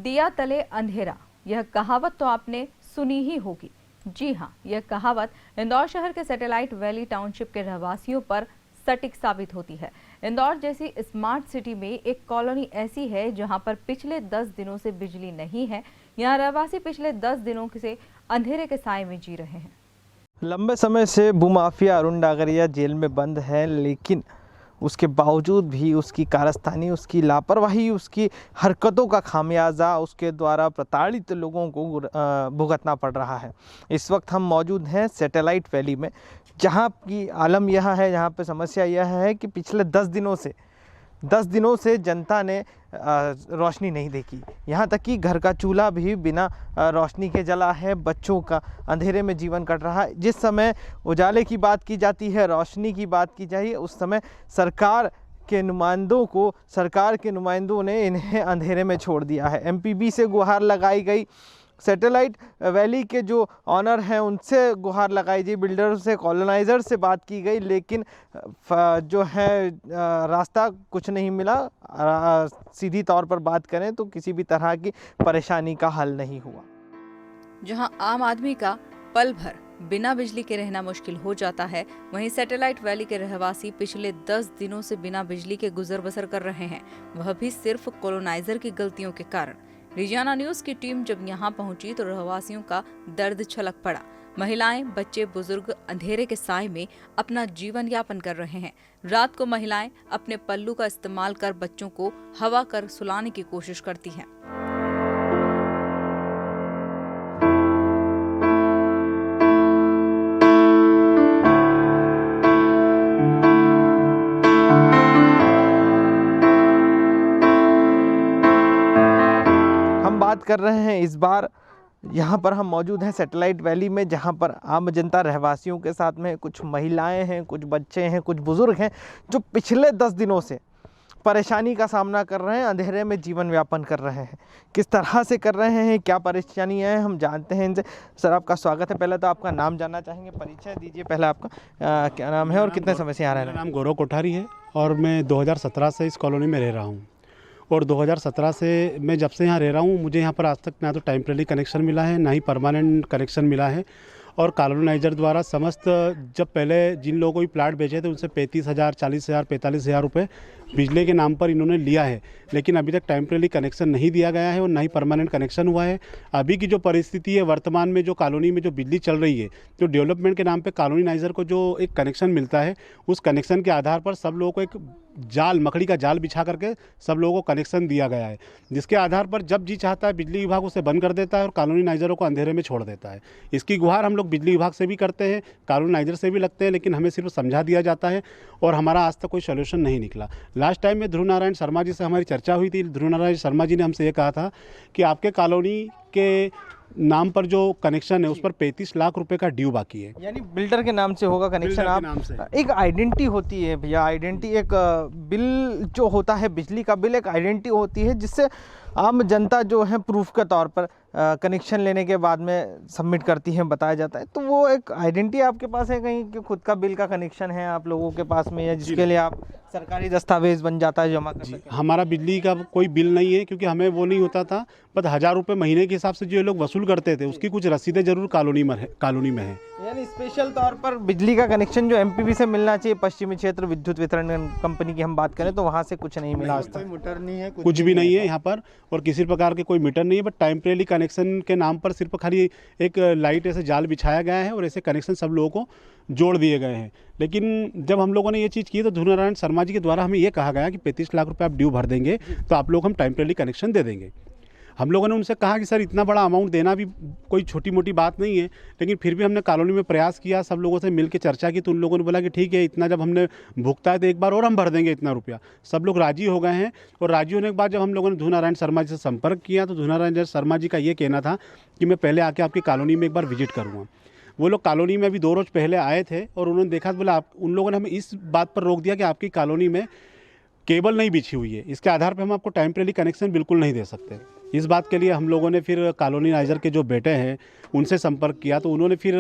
दिया तले अंधेरा, यह कहावत तो आपने सुनी ही होगी। जी हाँ, यह कहावत इंदौर शहर के सैटेलाइट वैली टाउनशिप के रहवासियों पर सटीक साबित होती है। इंदौर जैसी स्मार्ट सिटी में एक कॉलोनी ऐसी है जहां पर पिछले 10 दिनों से बिजली नहीं है। यहां रहवासी पिछले 10 दिनों से अंधेरे के साए में जी रहे हैं। लंबे समय से भूमाफिया अरुण डागरिया जेल में बंद है, लेकिन उसके बावजूद भी उसकी कारस्तानी, उसकी लापरवाही, उसकी हरकतों का खामियाजा उसके द्वारा प्रताड़ित लोगों को भुगतना पड़ रहा है। इस वक्त हम मौजूद हैं सैटेलाइट वैली में, जहां की आलम यह है, यहाँ पे समस्या यह है कि पिछले 10 दिनों से जनता ने रोशनी नहीं देखी। यहाँ तक कि घर का चूल्हा भी बिना रोशनी के जला है। बच्चों का अंधेरे में जीवन कट रहा है। जिस समय उजाले की बात की जाती है, रोशनी की बात की जाए, उस समय सरकार के नुमाइंदों ने इन्हें अंधेरे में छोड़ दिया है। एमपीबी से गुहार लगाई गई, सैटेलाइट वैली के जो ऑनर हैं उनसे गुहार लगाई गई, बिल्डर से, कॉलोनाइज़र से बात की गई, लेकिन जो है रास्ता कुछ नहीं मिला। सीधी तौर पर बात करें तो किसी भी तरह की परेशानी का हल नहीं हुआ। जहां आम आदमी का पल भर बिना बिजली के रहना मुश्किल हो जाता है, वहीं सैटेलाइट वैली के रहवासी पिछले 10 दिनों से बिना बिजली के गुजर बसर कर रहे हैं, वह भी सिर्फ कॉलोनाइजर की गलतियों के कारण। रिजाना न्यूज की टीम जब यहां पहुंची तो रहवासियों का दर्द छलक पड़ा। महिलाएं, बच्चे, बुजुर्ग अंधेरे के साए में अपना जीवन यापन कर रहे हैं। रात को महिलाएं अपने पल्लू का इस्तेमाल कर बच्चों को हवा कर सुलाने की कोशिश करती हैं। बात कर रहे हैं इस बार यहाँ पर हम मौजूद हैं सैटेलाइट वैली में, जहाँ पर आम जनता रहवासियों के साथ में कुछ महिलाएं हैं, कुछ बच्चे हैं, कुछ बुजुर्ग हैं, जो पिछले 10 दिनों से परेशानी का सामना कर रहे हैं, अंधेरे में जीवन यापन कर रहे हैं। किस तरह से कर रहे हैं, क्या परेशानियाँ हैं, हम जानते हैं इनसे। सर, आपका स्वागत है। पहले तो आपका नाम जानना चाहेंगे, परिचय दीजिए पहले आपका। क्या नाम है और कितने समय से आ रहे हैं? मेरा नाम गौरव कोठारी है और मैं 2017 से इस कॉलोनी में रह रहा हूँ। और 2017 से मैं जब से यहाँ रह रहा हूँ, मुझे यहाँ पर आज तक ना तो टेम्परेरी कनेक्शन मिला है, ना ही परमानेंट कनेक्शन मिला है। और कॉलोनाइजर द्वारा समस्त, जब पहले जिन लोगों को भी प्लाट बेचे थे उनसे 35,000, 40,000, 45,000 रुपये बिजली के नाम पर इन्होंने लिया है, लेकिन अभी तक टेम्परेरी कनेक्शन नहीं दिया गया है और ना ही परमानेंट कनेक्शन हुआ है। अभी की जो परिस्थिति है, वर्तमान में जो कॉलोनी में जो बिजली चल रही है, जो डेवलपमेंट के नाम पे कॉलोनाइजर को जो एक कनेक्शन मिलता है, उस कनेक्शन के आधार पर सब लोगों को एक जाल, मकड़ी का जाल बिछा करके सब लोगों को कनेक्शन दिया गया है, जिसके आधार पर जब जी चाहता है बिजली विभाग उसे बंद कर देता है और कॉलोनाइजरों को अंधेरे में छोड़ देता है। इसकी गुहार हम लोग बिजली विभाग से भी करते हैं, कॉलोनाइजर से भी लगते हैं, लेकिन हमें सिर्फ समझा दिया जाता है और हमारा आज तक कोई सोल्यूशन नहीं निकला। लास्ट टाइम में ध्रुव नारायण शर्मा जी से हमारी चर्चा हुई थी। ध्रुव नारायण शर्मा जी ने हमसे ये कहा था कि आपके कॉलोनी के नाम पर जो कनेक्शन है उस पर 35 लाख रुपए का ड्यू बाकी है। यानी बिल्डर के नाम से होगा कनेक्शन। आप एक आइडेंटिटी होती है भैया, आइडेंटिटी, एक बिल जो होता है बिजली का बिल एक आइडेंटिटी होती है, जिससे आम जनता जो है प्रूफ के तौर पर कनेक्शन लेने के बाद में सबमिट करती है, बताया जाता है। तो वो एक आइडेंटिटी आपके पास है कहीं कि खुद का बिल का कनेक्शन है आप लोगों के पास में, या जिसके लिए आप सरकारी दस्तावेज बन जाता है जमा कर सकते हैं? हमारा बिजली का कोई बिल नहीं है, क्योंकि हमें वो नहीं होता था। बस 1000 रुपये महीने के हिसाब से जो लोग वसूल करते थे उसकी कुछ रसीदें जरूर कॉलोनी में है। यानी स्पेशल तौर पर बिजली का कनेक्शन जो एमपीबी से मिलना चाहिए, पश्चिमी क्षेत्र विद्युत वितरण कंपनी की हम बात करें, तो वहाँ से कुछ नहीं मिला। कोई मीटर नहीं है, कुछ भी नहीं है यहाँ पर, और किसी प्रकार के कोई मीटर नहीं है। बट टेम्परेरी कनेक्शन के नाम पर सिर्फ खाली एक लाइट ऐसे जाल बिछाया गया है और ऐसे कनेक्शन सब लोगों को जोड़ दिए गए हैं। लेकिन जब हम लोगों ने ये चीज़ की तो ध्रुव नारायण शर्मा जी के द्वारा हमें ये कहा गया कि 35 लाख रुपए आप ड्यू भर देंगे तो आप लोग हम टेम्परेरी कनेक्शन दे देंगे। हम लोगों ने उनसे कहा कि सर इतना बड़ा अमाउंट देना भी कोई छोटी मोटी बात नहीं है, लेकिन फिर भी हमने कॉलोनी में प्रयास किया, सब लोगों से मिलकर चर्चा की, तो उन लोगों ने बोला कि ठीक है, इतना जब हमने भुगता है तो एक बार और हम भर देंगे इतना रुपया। सब लोग राजी हो गए हैं। और राजी होने के बाद जब हम लोगों ने ध्रुव नारायण शर्मा जी से संपर्क किया तो ध्रुव नारायण शर्मा जी का ये कहना था कि मैं पहले आके आपकी कॉलोनी में एक बार विजिट करूँगा। वो लोग कॉलोनी में अभी 2 रोज़ पहले आए थे और उन्होंने देखा, बोला आप, उन लोगों ने हमें इस बात पर रोक दिया कि आपकी कॉलोनी में केबल नहीं बिछी हुई है, इसके आधार पर हम आपको टेम्परेरी कनेक्शन बिल्कुल नहीं दे सकते। इस बात के लिए हम लोगों ने फिर कॉलोनीनाइजर के जो बेटे हैं उनसे संपर्क किया, तो उन्होंने फिर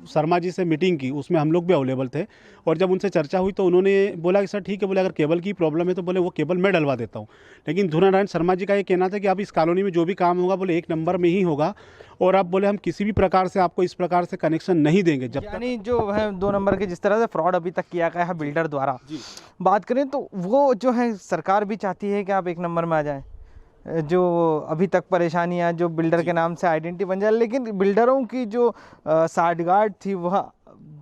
शर्मा जी से मीटिंग की, उसमें हम लोग भी अवेलेबल थे। और जब उनसे चर्चा हुई तो उन्होंने बोला कि सर ठीक है, बोले अगर केबल की प्रॉब्लम है तो बोले वो केबल मैं डलवा देता हूँ। लेकिन ध्रुव नारायण शर्मा जी का ये कहना था कि अब इस कॉलोनी में जो भी काम होगा बोले 1 नंबर में ही होगा, और अब बोले हम किसी भी प्रकार से आपको इस प्रकार से कनेक्शन नहीं देंगे जब तक। यानी जो है 2 नंबर के जिस तरह से फ्रॉड अभी तक किया गया है बिल्डर द्वारा बात करें तो वो जो है सरकार भी चाहती है कि आप 1 नंबर में आ जाएं। जो अभी तक परेशानियां जो बिल्डर के नाम से आइडेंटिटी बन जाए, लेकिन बिल्डरों की जो साठगांठ थी वह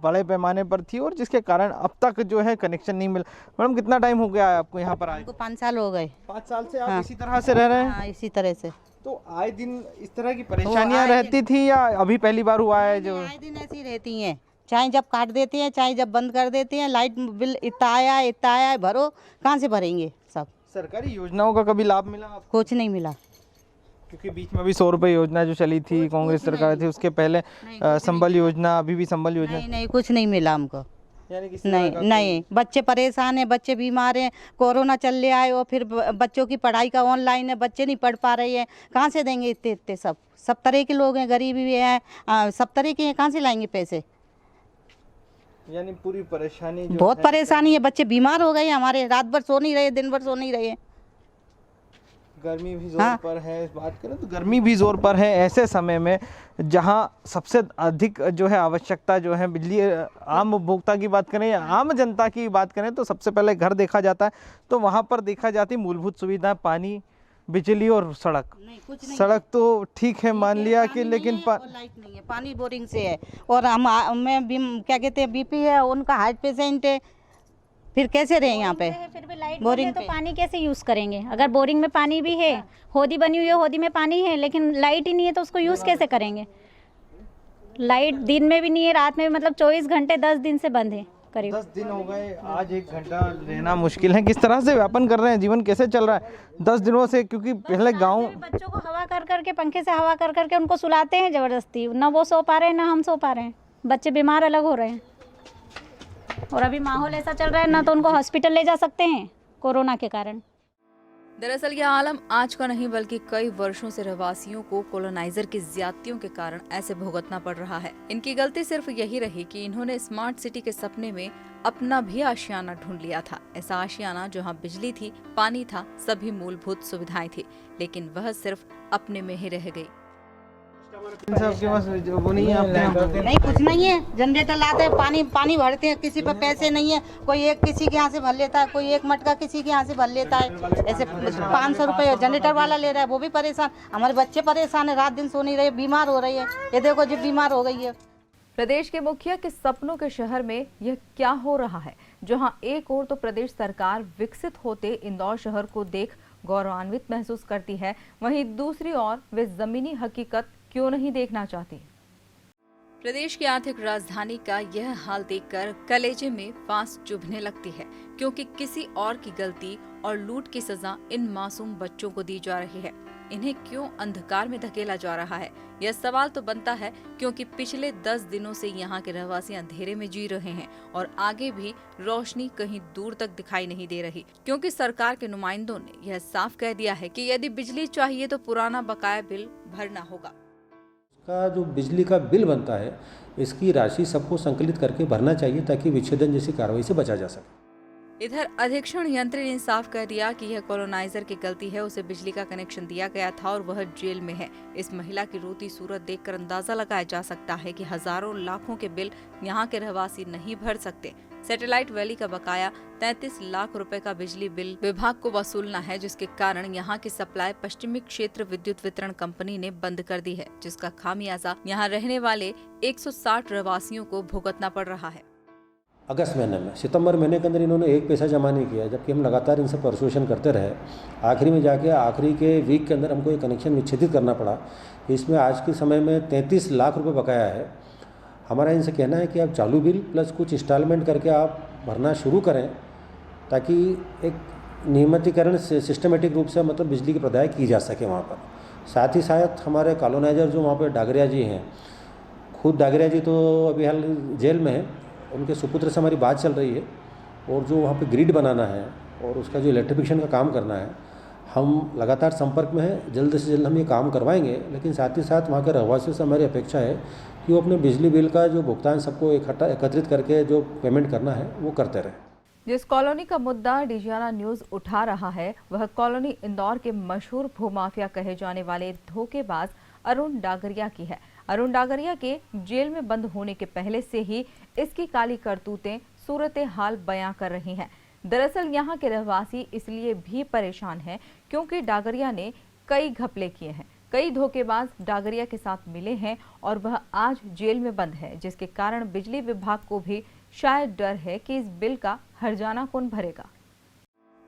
बड़े पैमाने पर थी और जिसके कारण अब तक जो है कनेक्शन नहीं मिला। मैडम कितना टाइम हो गया है आपको यहाँ पर आए? हमको 5 साल हो गए। 5 साल से आप इसी तरह से रह रहे हैं? हाँ, इसी तरह से। तो आए दिन इस तरह की परेशानियां रहती थी या अभी पहली बार हुआ है? जो आए दिन ऐसी रहती हैं, चाहे जब काट देते हैं चाहे जब बंद कर देते हैं। लाइट बिल इतना आया है, भरो, कहाँ से भरेंगे सब। सरकारी योजनाओं का कभी लाभ मिला आपको? कुछ नहीं मिला, क्योंकि बीच में भी 100 रुपये योजना जो चली थी कांग्रेस सरकार थी, उसके पहले संबल योजना, अभी भी संबल योजना। नहीं कुछ नहीं मिला हमको। यानी कि नहीं, बच्चे परेशान हैं, बच्चे बीमार हैं, कोरोना चल ले आए और फिर बच्चों की पढ़ाई का ऑनलाइन है, बच्चे नहीं पढ़ पा रहे हैं, कहाँ से देंगे इतने सब तरह के लोग हैं, गरीबी भी हैं, सब तरह के हैं, कहाँ से लाएंगे पैसे। यानी पूरी परेशानी जो बहुत परेशानी है, बच्चे बीमार हो गए हैं हमारे, रात भर सो नहीं रहे, दिन भर सो नहीं रहे। गर्मी भी जोर पर है। इस बात करें तो गर्मी भी जोर पर है ऐसे समय में जहां सबसे अधिक जो है आवश्यकता जो है बिजली, आम उपभोक्ता की बात करें या आम जनता की बात करें तो सबसे पहले घर देखा जाता है, तो वहां पर देखा जाती मूलभूत सुविधा, पानी, बिजली और सड़क। सड़क तो ठीक है मान लिया कि, लेकिन लाइट नहीं है, पानी बोरिंग से है। और हमें क्या कहते हैं बीपी है, उनका हार्ट पेशेंट है, फिर कैसे रहे यहाँ पे? फिर भी लाइट बोरिंग है तो पानी कैसे यूज़ करेंगे? अगर बोरिंग में पानी भी है, होदी बनी हुई है, होदी में पानी है, लेकिन लाइट ही नहीं है तो उसको यूज़ कैसे करेंगे? लाइट दिन में भी नहीं है, रात में भी, मतलब 24 घंटे 10 दिन से बंद है करीब। 10 दिन हो गए, आज 1 घंटा रहना मुश्किल है। किस तरह से व्यापन कर रहे हैं, जीवन कैसे चल रहा है 10 दिनों से? क्योंकि पहले गाँव बच्चों को हवा कर करके, पंखे से हवा कर करके उनको सुलाते हैं ज़बरदस्ती, ना वो सो पा रहे हैं ना हम सो पा रहे हैं, बच्चे बीमार अलग हो रहे हैं। और अभी माहौल ऐसा चल रहा है, ना तो उनको हॉस्पिटल ले जा सकते हैं कोरोना के कारण। दरअसल यह आलम आज का नहीं बल्कि कई वर्षों से रहवासियों को कॉलोनाइजर की ज्यादतियों के कारण ऐसे भुगतना पड़ रहा है। इनकी गलती सिर्फ यही रही कि इन्होंने स्मार्ट सिटी के सपने में अपना भी आशियाना ढूंढ लिया था। ऐसा आशियाना जहां बिजली थी, पानी था, सभी मूलभूत सुविधाएं थी, लेकिन वह सिर्फ अपने में ही रह गई। सबके पास वो नहीं है, आपके नहीं कुछ नहीं है। जनरेटर लाते हैं, पानी भरते हैं, किसी पर पैसे नहीं है, कोई एक किसी के यहाँ से भर लेता है, कोई एक मटका किसी के यहाँ से भर लेता है। ऐसे 500 रुपये जनरेटर वाला ले रहा है, वो भी परेशान, हमारे बच्चे परेशान है, रात दिन सो नहीं रहे, बीमार हो रही है। ये देखो जी बीमार हो गई है। प्रदेश के मुखिया के सपनों के शहर में यह क्या हो रहा है, जहां एक ओर तो प्रदेश सरकार विकसित होते इंदौर शहर को देख गौरवान्वित महसूस करती है, वहीं दूसरी ओर वे जमीनी हकीकत क्यों नहीं देखना चाहती। प्रदेश की आर्थिक राजधानी का यह हाल देखकर कलेजे में फांस चुभने लगती है, क्योंकि किसी और की गलती और लूट की सजा इन मासूम बच्चों को दी जा रही है। इन्हें क्यों अंधकार में धकेला जा रहा है, यह सवाल तो बनता है, क्योंकि पिछले 10 दिनों से यहाँ के रहवासी अंधेरे में जी रहे हैं और आगे भी रोशनी कहीं दूर तक दिखाई नहीं दे रही, क्योंकि सरकार के नुमाइंदों ने यह साफ कह दिया है कि यदि बिजली चाहिए तो पुराना बकाया बिल भरना होगा। का जो बिजली का बिल बनता है, इसकी राशि सबको संकलित करके भरना चाहिए ताकि विच्छेदन जैसी कार्रवाई से बचा जा सके। इधर अधीक्षण यंत्री ने साफ कह दिया कि यह कॉलोनाइजर की गलती है, उसे बिजली का कनेक्शन दिया गया था और वह जेल में है। इस महिला की रोती सूरत देखकर अंदाजा लगाया जा सकता है कि हजारों लाखों के बिल यहाँ के रहवासी नहीं भर सकते। सैटेलाइट वैली का बकाया 33 लाख रुपए का बिजली बिल विभाग को वसूलना है, जिसके कारण यहाँ की सप्लाई पश्चिमी क्षेत्र विद्युत वितरण कंपनी ने बंद कर दी है, जिसका खामियाजा यहाँ रहने वाले 160 रहवासियों को भुगतना पड़ रहा है। अगस्त महीने में, सितंबर महीने के अंदर इन्होंने 1 पैसा जमा नहीं किया, जबकि हम लगातार इनसे परसुएशन करते रहे। आखिरी में जाके आखिरी के वीक के अंदर हमको ये कनेक्शन विच्छेदित करना पड़ा। इसमें आज के समय में 33 लाख रुपए बकाया है। हमारा इनसे कहना है कि आप चालू बिल प्लस कुछ इंस्टॉलमेंट करके आप भरना शुरू करें, ताकि एक नियमितीकरण से सिस्टमेटिक रूप से मतलब बिजली की प्रदाय की जा सके वहाँ पर। साथ ही साथ हमारे कॉलोनाइजर जो वहाँ पर डागरिया जी हैं, खुद डागरिया जी तो अभी हाल जेल में है, उनके सुपुत्र से हमारी बात चल रही है, और जो वहाँ पे ग्रिड बनाना है और उसका जो इलेक्ट्रिफिकेशन का काम करना है, हम लगातार संपर्क में हैं, जल्द से जल्द हम ये काम करवाएंगे, लेकिन साथ ही साथ वहाँ के रहवासियों से हमारी अपेक्षा है कि वो अपने बिजली बिल का जो भुगतान सबको एकत्रित करके जो पेमेंट करना है वो करते रहें। जिस कॉलोनी का मुद्दा डिजियाना न्यूज उठा रहा है वह कॉलोनी इंदौर के मशहूर भूमाफिया कहे जाने वाले धोखेबाज अरुण डागरिया की है। अरुण डागरिया के जेल में बंद होने के पहले से ही इसकी काली करतूतें सूरत हाल बयां कर रही हैं। दरअसल यहाँ के रहवासी इसलिए भी परेशान हैं क्योंकि डागरिया ने कई घपले किए हैं। कई धोखेबाज डागरिया के साथ मिले हैं और वह आज जेल में बंद है, जिसके कारण बिजली विभाग को भी शायद डर है कि इस बिल का हर्जाना कौन भरेगा।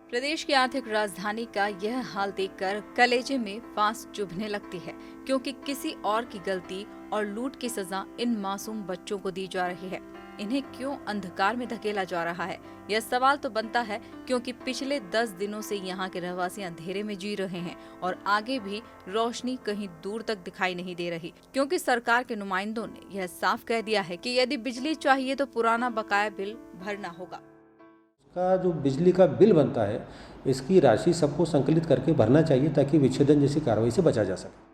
प्रदेश की आर्थिक राजधानी का यह हाल देखकर कलेजे में फांस चुभने लगती है, क्योंकि किसी और की गलती और लूट की सजा इन मासूम बच्चों को दी जा रही है। इन्हें क्यों अंधकार में धकेला जा रहा है, यह सवाल तो बनता है, क्योंकि पिछले 10 दिनों से यहाँ के रहवासी अंधेरे में जी रहे हैं और आगे भी रोशनी कहीं दूर तक दिखाई नहीं दे रही, क्योंकि सरकार के नुमाइंदों ने यह साफ कह दिया है कि यदि बिजली चाहिए तो पुराना बकाया बिल भरना होगा। का जो बिजली का बिल बनता है इसकी राशि सबको संकलित करके भरना चाहिए ताकि विच्छेदन जैसी कार्रवाई से बचा जा सके।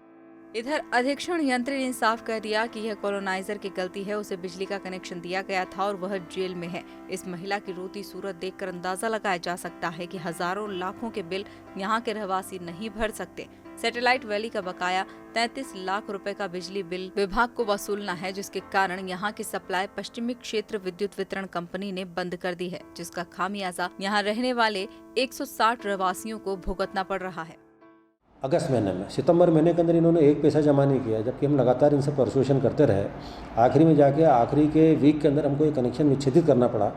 इधर अधीक्षण यंत्री ने साफ कह दिया कि यह कॉलोनाइजर की गलती है, उसे बिजली का कनेक्शन दिया गया था और वह जेल में है। इस महिला की रोती सूरत देखकर अंदाजा लगाया जा सकता है कि हजारों लाखों के बिल यहाँ के रहवासी नहीं भर सकते। सैटेलाइट वैली का बकाया 33 लाख रुपए का बिजली बिल विभाग को वसूलना है, जिसके कारण यहाँ की सप्लाई पश्चिमी क्षेत्र विद्युत वितरण कंपनी ने बंद कर दी है, जिसका खामियाजा यहाँ रहने वाले 160 रहवासियों को भुगतना पड़ रहा है। अगस्त महीने में, सितंबर महीने के अंदर इन्होंने एक पैसा जमा नहीं किया, जबकि हम लगातार इनसे परसुएशन करते रहे। आखिरी में जाके आखिरी के वीक के अंदर हमको ये कनेक्शन विच्छेदित करना पड़ा।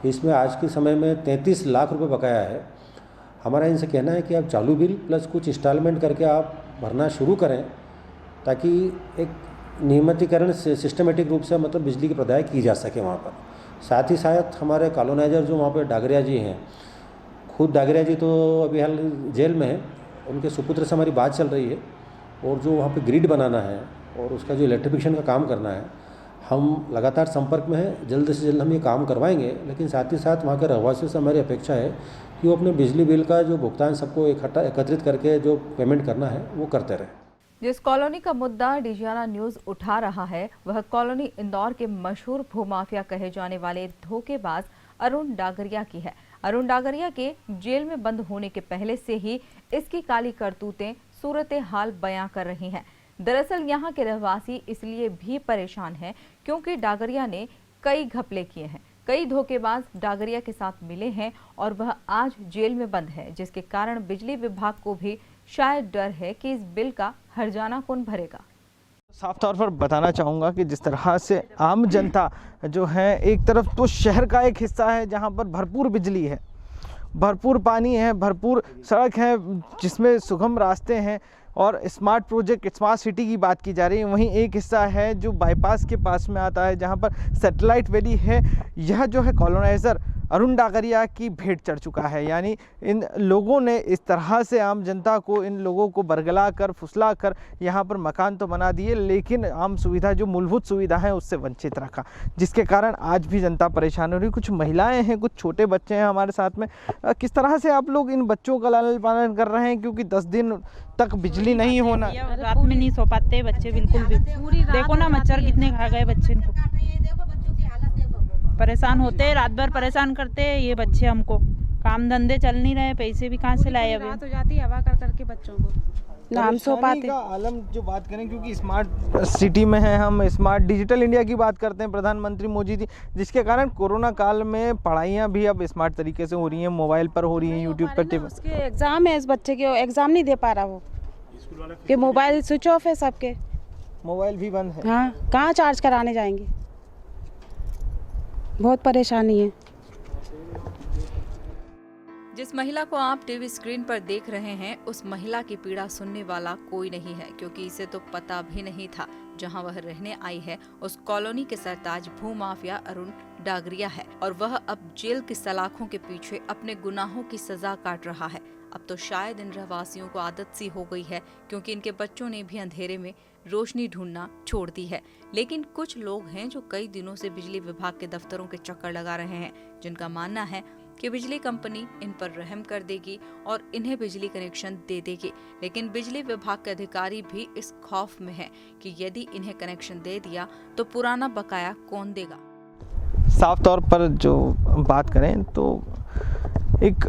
इसमें आज के समय में 33 लाख रुपए बकाया है। हमारा इनसे कहना है कि आप चालू बिल प्लस कुछ इंस्टॉलमेंट करके आप भरना शुरू करें, ताकि एक नियमितीकरण सिस्टमेटिक रूप से मतलब बिजली की प्रदाय की जा सके वहाँ पर। साथ ही साथ हमारे कॉलोनाइजर जो वहाँ पर डागरिया जी हैं, खुद डागरिया जी तो अभी हाल जेल में है, उनके सुपुत्र से हमारी बात चल रही है और जो वहाँ पे ग्रिड बनाना है और उसका जो इलेक्ट्रिफिकेशन का काम करना है, हम लगातार संपर्क में हैं, जल्द से जल्द हम ये काम करवाएंगे, लेकिन साथ ही साथ वहाँ के रहवासियों से हमारी अपेक्षा है कि वो अपने बिजली बिल का जो भुगतान सबको एकत्रित करके जो पेमेंट करना है वो करते रहें। जिस कॉलोनी का मुद्दा डिजियाना न्यूज उठा रहा है वह कॉलोनी इंदौर के मशहूर भूमाफिया कहे जाने वाले धोखेबाज अरुण डागरिया की है। अरुण डागरिया के जेल में बंद होने के पहले से ही इसकी काली करतूतें सूरत हाल बयां कर रही हैं। दरअसल यहाँ के रहवासी इसलिए भी परेशान हैं क्योंकि डागरिया ने कई घपले किए हैं। कई धोखेबाज डागरिया के साथ मिले हैं और वह आज जेल में बंद है, जिसके कारण बिजली विभाग को भी शायद डर है कि इस बिल का हर्जाना कौन भरेगा। साफ तौर पर बताना चाहूँगा कि जिस तरह से आम जनता जो है, एक तरफ तो शहर का एक हिस्सा है जहाँ पर भरपूर बिजली है, भरपूर पानी है, भरपूर सड़क है जिसमें सुगम रास्ते हैं और स्मार्ट प्रोजेक्ट स्मार्ट सिटी की बात की जा रही है। वहीं एक हिस्सा है जो बाईपास के पास में आता है जहाँ पर सैटेलाइट वैली है। यह जो है कॉलोनाइज़र अरुण डागरिया की भेंट चढ़ चुका है। यानी इन लोगों ने इस तरह से आम जनता को, इन लोगों को बरगला कर फुसला कर यहाँ पर मकान तो बना दिए, लेकिन आम सुविधा जो मूलभूत सुविधा है उससे वंचित रखा, जिसके कारण आज भी जनता परेशान हो रही। कुछ महिलाएं हैं, कुछ छोटे बच्चे हैं हमारे साथ में। किस तरह से आप लोग इन बच्चों का लालन पालन कर रहे हैं, क्योंकि 10 दिन तक बिजली नहीं होना। रात में नहीं सो पाते बच्चे बिल्कुल भी। देखो ना मच्छर कितने खा गए बच्चे को, परेशान होते, रात भर परेशान करते हैं ये बच्चे हमको। काम धंधे चल नहीं रहे, पैसे भी कहाँ से लाए। अभी रात हो जाती है हवा कर करके बच्चों को, ना हम सो पाते। आलम जो बात करें, क्योंकि स्मार्ट सिटी में है, हम स्मार्ट डिजिटल इंडिया की बात करते हैं प्रधानमंत्री मोदी जी, जिसके कारण कोरोना काल में पढ़ाइयाँ भी अब स्मार्ट तरीके से हो रही हैं, मोबाइल पर हो रही हैं, यूट्यूब पर। उसके एग्जाम है, इस बच्चे के एग्जाम नहीं दे पा रहा वो, कि मोबाइल स्विच ऑफ है, सबके मोबाइल भी बंद है। हाँ, कहाँ चार्ज कराने जाएंगे, बहुत परेशानी है। जिस महिला को आप टीवी स्क्रीन पर देख रहे हैं, उस महिला की पीड़ा सुनने वाला कोई नहीं है, क्योंकि इसे तो पता भी नहीं था जहां वह रहने आई है उस कॉलोनी के सरताज भूमाफिया अरुण डागरिया है और वह अब जेल की सलाखों के पीछे अपने गुनाहों की सजा काट रहा है। अब तो शायद इन रहवासियों को आदत सी हो गई है, क्योंकि इनके बच्चों ने भी अंधेरे में रोशनी ढूंढना छोड़ दी है। लेकिन कुछ लोग हैं जो कई दिनों से बिजली विभाग के दफ्तरों के चक्कर लगा रहे हैं, जिनका मानना है कि बिजली कंपनी इन पर रहम कर देगी और इन्हें बिजली कनेक्शन दे देगी, लेकिन बिजली विभाग के अधिकारी भी इस खौफ में हैं कि यदि इन्हें कनेक्शन दे दिया तो पुराना बकाया कौन देगा। साफ तौर पर जो बात करें तो एक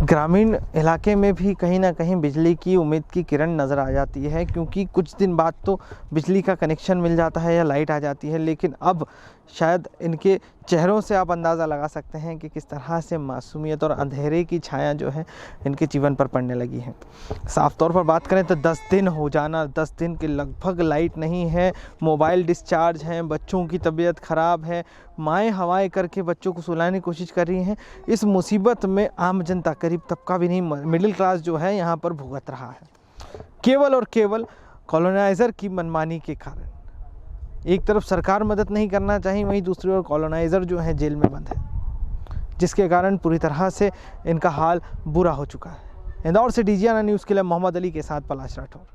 ग्रामीण इलाके में भी कहीं ना कहीं बिजली की उम्मीद की किरण नज़र आ जाती है, क्योंकि कुछ दिन बाद तो बिजली का कनेक्शन मिल जाता है या लाइट आ जाती है, लेकिन अब शायद इनके चेहरों से आप अंदाज़ा लगा सकते हैं कि किस तरह से मासूमियत और अंधेरे की छाया जो है इनके जीवन पर पड़ने लगी है। साफ तौर पर बात करें तो 10 दिन हो जाना, 10 दिन के लगभग लाइट नहीं है, मोबाइल डिस्चार्ज हैं, बच्चों की तबीयत ख़राब है, माएँ हवाएं करके बच्चों को सुलाने की कोशिश कर रही हैं। इस मुसीबत में आम जनता, गरीब तबका भी नहीं, मिडिल क्लास जो है यहाँ पर भुगत रहा है, केवल और केवल कॉलोनाइज़र की मनमानी के कारण। एक तरफ सरकार मदद नहीं करना चाहिए, वहीं दूसरी ओर कॉलोनाइज़र जो है जेल में बंद है, जिसके कारण पूरी तरह से इनका हाल बुरा हो चुका है। इंदौर से DGNA न्यूज़ के लिए मोहम्मद अली के साथ पलाश राठौर।